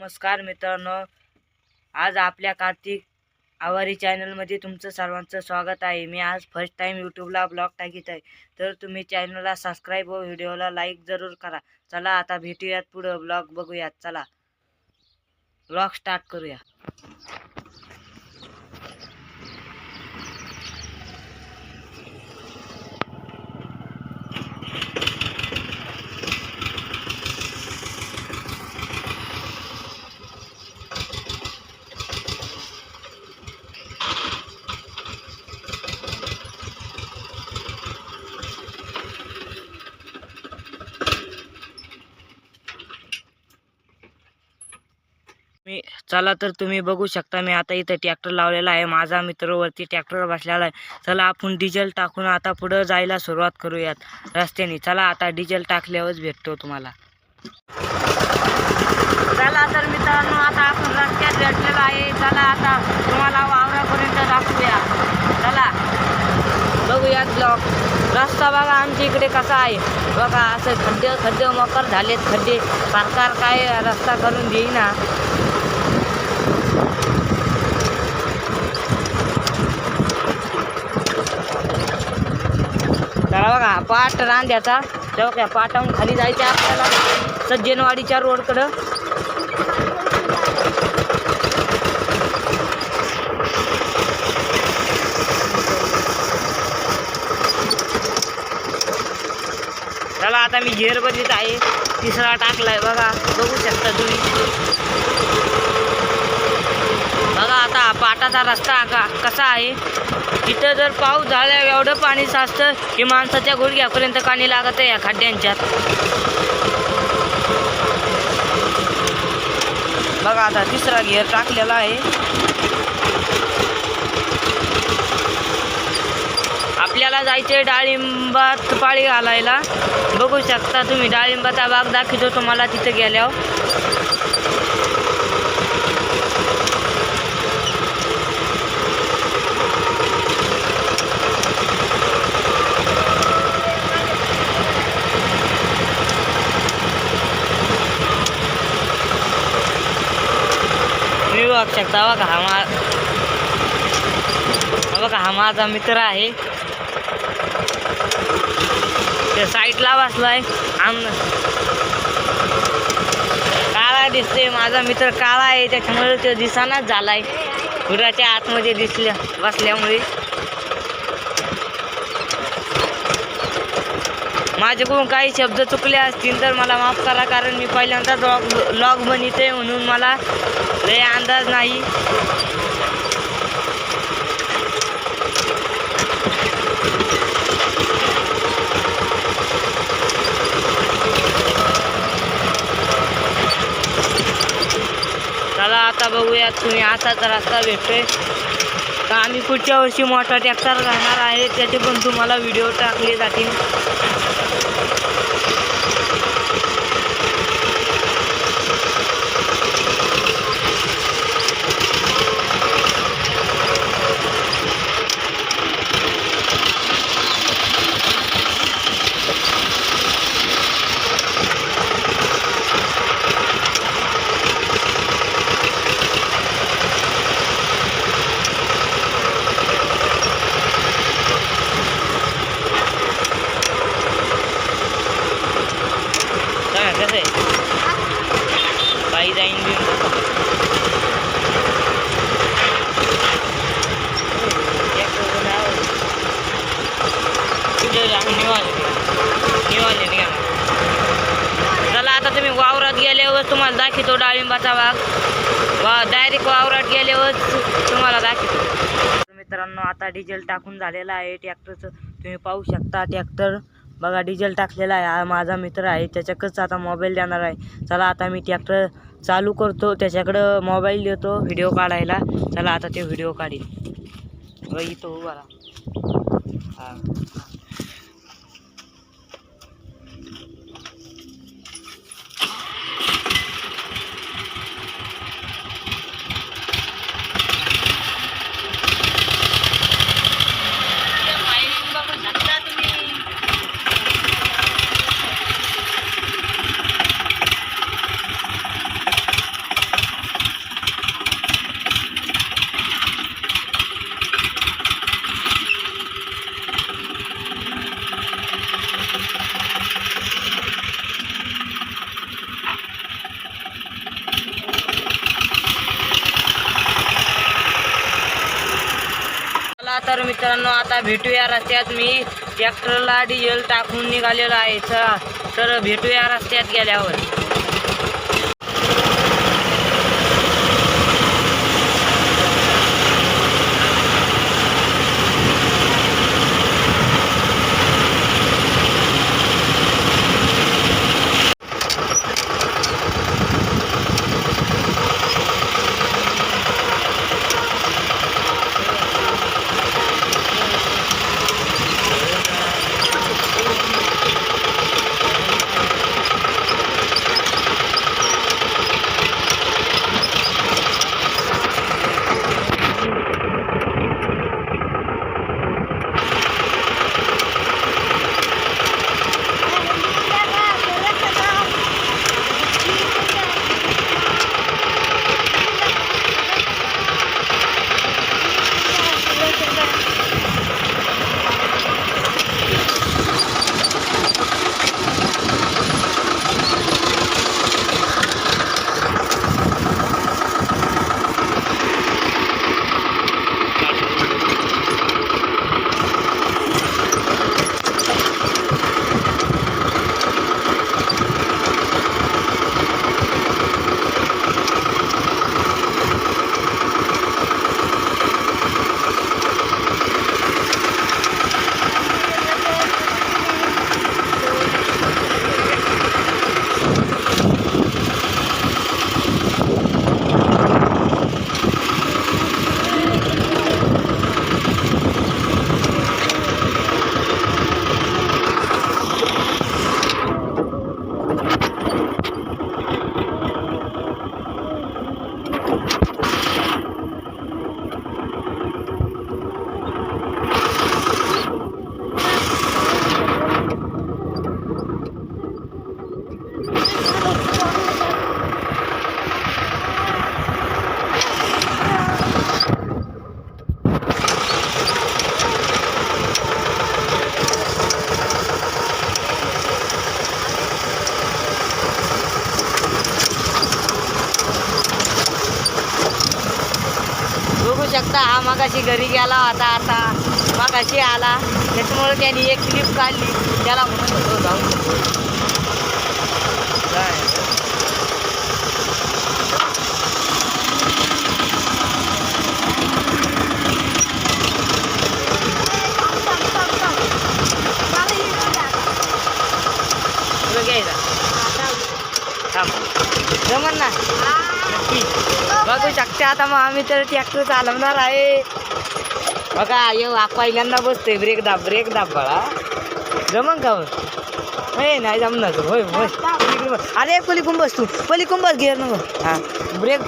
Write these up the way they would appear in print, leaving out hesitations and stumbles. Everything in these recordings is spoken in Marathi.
नमस्कार मित्रांनो, आज आपल्या कार्तिक आवारी चॅनलमध्ये तुमचं सर्वांचं स्वागत आहे। मी आज फर्स्ट टाइम यूट्यूबला ब्लॉग टाकीत आहे, तर तुम्ही चॅनलला सबस्क्राईब व व्हिडिओला लाईक जरूर करा। चला आता भेटूयात पुढे ब्लॉग बघूयात। चला ब्लॉग स्टार्ट करूया। चला तर तुम्ही बघू शकता, मी आता इथं ट्रॅक्टर लावलेला आहे। माझा मित्र वरती ट्रॅक्टर बसलेला आहे। चला आपण डिझेल टाकून आता पुढे जायला सुरुवात करूयात रस्त्याने। चला आता डिझेल टाकल्यावरच भेटतो तुम्हाला। चला तर मित्रांनो, आता आपण रस्त्यात भेटलेलो आहे। चला आता तुम्हाला वावरापर्यंत दाखवूया। चला बघूयात ब्लॉग। रस्ता बघा आमच्या इकडे कसा आहे बघा, असं खड्डे खड्डे मकर झालेत। खड्डे सरकार काय रस्ता करून देईना। चला बघा पाट रांध्याचा, तेव्हा पाटाहून खाली जायचं आपल्याला सज्जनवाडीच्या रोडकडं। चला आता मी घेर बदलीत आहे, तिसरा टाकलाय बघा, बघू शकता तुम्ही। बघा आता पाटाचा रस्ता कसा आहे। तिथं जर पाऊस झाला एवढं पाणी साचतं की माणसाच्या गुडघ्यापर्यंत पाणी लागत आहे या खड्ड्यांच्यात। बघा आता तिसरा घेर टाकलेला आहे। आपल्याला जायचे डाळिंबात पाळी घालायला। बघू शकता तुम्ही, डाळिंबाचा बाग दाखवतो तुम्हाला तिथे गेल्यावर। बघू शकता बघा हा माझा मित्र आहे, ते साईडला बसलाय। काळा दिसते माझा मित्र, काळा आहे त्याच्यामुळे तो दिसानाच झालाय घराच्या आतमध्ये बसल्यामुळे। माझ्याकडून काही शब्द चुकले असतील तर मला माफ करा, कारण मी पहिल्यांदा ब्लॉग बनवते म्हणून मला लय अंदाज नाही। चला आता बघूयात तुम्ही, असाच रस्ता भेटतोय तर आम्ही पुढच्या वर्षी मोठा ट्रॅक्टर घालणार आहे, त्याचे पण तुम्हाला व्हिडिओ टाकले जातील। कसं बाई जाईन बी चला आता तुम्ही वावरात गेल्यावर तुम्हाला दाखवतो डाळिंबाचा बाग। डायरेक्ट वावरात गेल्यावर तुम्हाला दाखवतो। मित्रांनो आता डिझेल टाकून झालेला आहे ट्रॅक्टरचं, तुम्ही पाहू शकता। ट्रॅक्टर बघा डिझेल टाकलेला आहे। हा माझा मित्र आहे, त्याच्याकडंच आता मोबाईल देणार आहे। चला आता मी ट्रॅक्टर चालू करतो, त्याच्याकडं मोबाईल देतो व्हिडिओ काढायला। चला आता ते व्हिडिओ काढील। इथं उभा राहा। हां तर मित्रांनो आता भेटूया रस्त्यात. मी ट्रॅक्टरला डिझेल टाकून निघालेलो आहे. चला तर भेटूया रस्त्यात गेल्यावर. बघू शकता हा मगाशी घरी गेला होता, आता मगाशी आला. त्याच्यामुळे त्यांनी एक क्लिप काढली. त्याला म्हणत होतो जाऊ. जमन ना नक्की. बघू शकते आता मग आम्ही तर ट्रॅक्टर चालवणार आहे. बघा ये पहिल्यांदा बसतोय. ब्रेक दाब बाळा. जमन का होय? नाही जमणार. होय होय. अरे पलीकडून बस तू. पलीकडून बस घेर नको. हां ब्रेक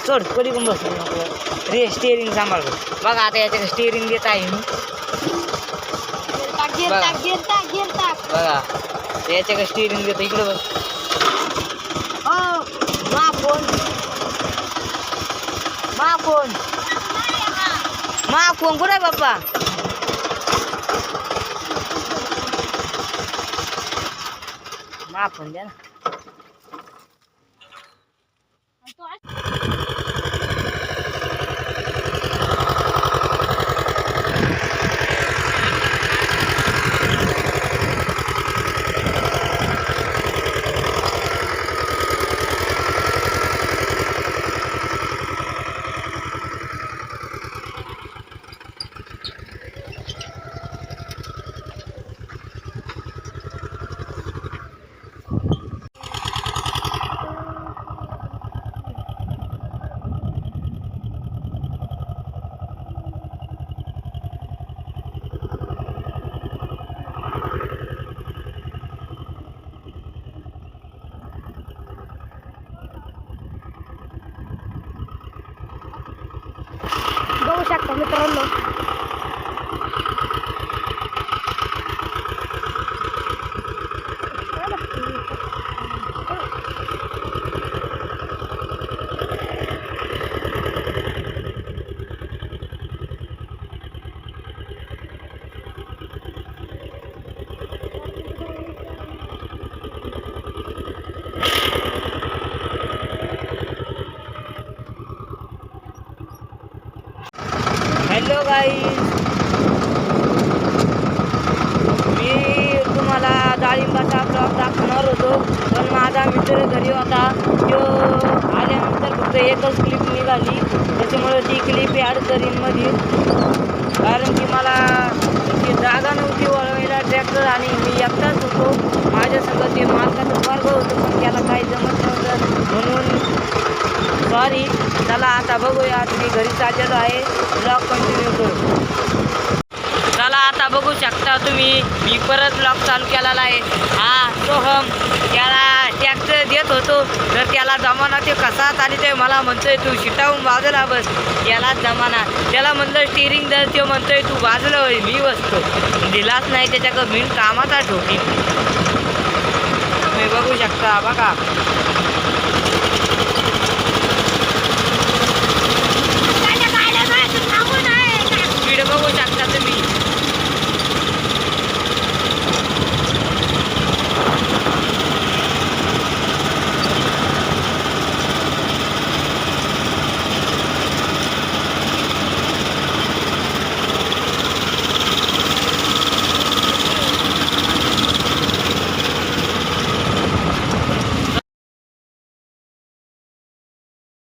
सोड. पलीकडून बस नको रे. स्टेअरिंग सांभाळ. बघा आता याच्याकडे स्टेअरिंग देत आहे मी. बघा याच्याकडे स्टेअरिंग देतो. इकडे बस. मा फोन कुठे बाप्पा? मा फोन द्या ना. बघू शकता मित्रांनो. हॅलो गाईज, मित्र घरी होता, तो आल्यानंतर फक्त एकच क्लिप निघाली, त्याच्यामुळे ती क्लिप ॲड करीन मध्ये, कारण की मला ती जागा नव्हती वळवायला ट्रॅक्टर आणि मी एकटाच होतो. माझ्यासंग ते मालकाचं वर्ग होतं पण त्याला काही जमत नव्हतं म्हणून सॉरी. चला आता बघूया, मी घरी चाललेलो आहे, ब्लॉग कंटिन्यू करू. चला आता बघू शकता तुम्ही, मी परत ब्लॉग चालू केलेला आहे. हा सोहम, त्याला ट्रॅक्टर देत होतो तर त्याला जमाना ते कसाच आणि ते मला म्हणतोय तू शिटावून बाजूला बस, याला जमाना. त्याला म्हणलं स्टिअरिंग दर, ते म्हणतोय तू बाजूला होई, मी बसतो. दिलाच नाही त्याच्याकडं, बिन कामाचा ठोकी. तुम्ही बघू शकता बघा.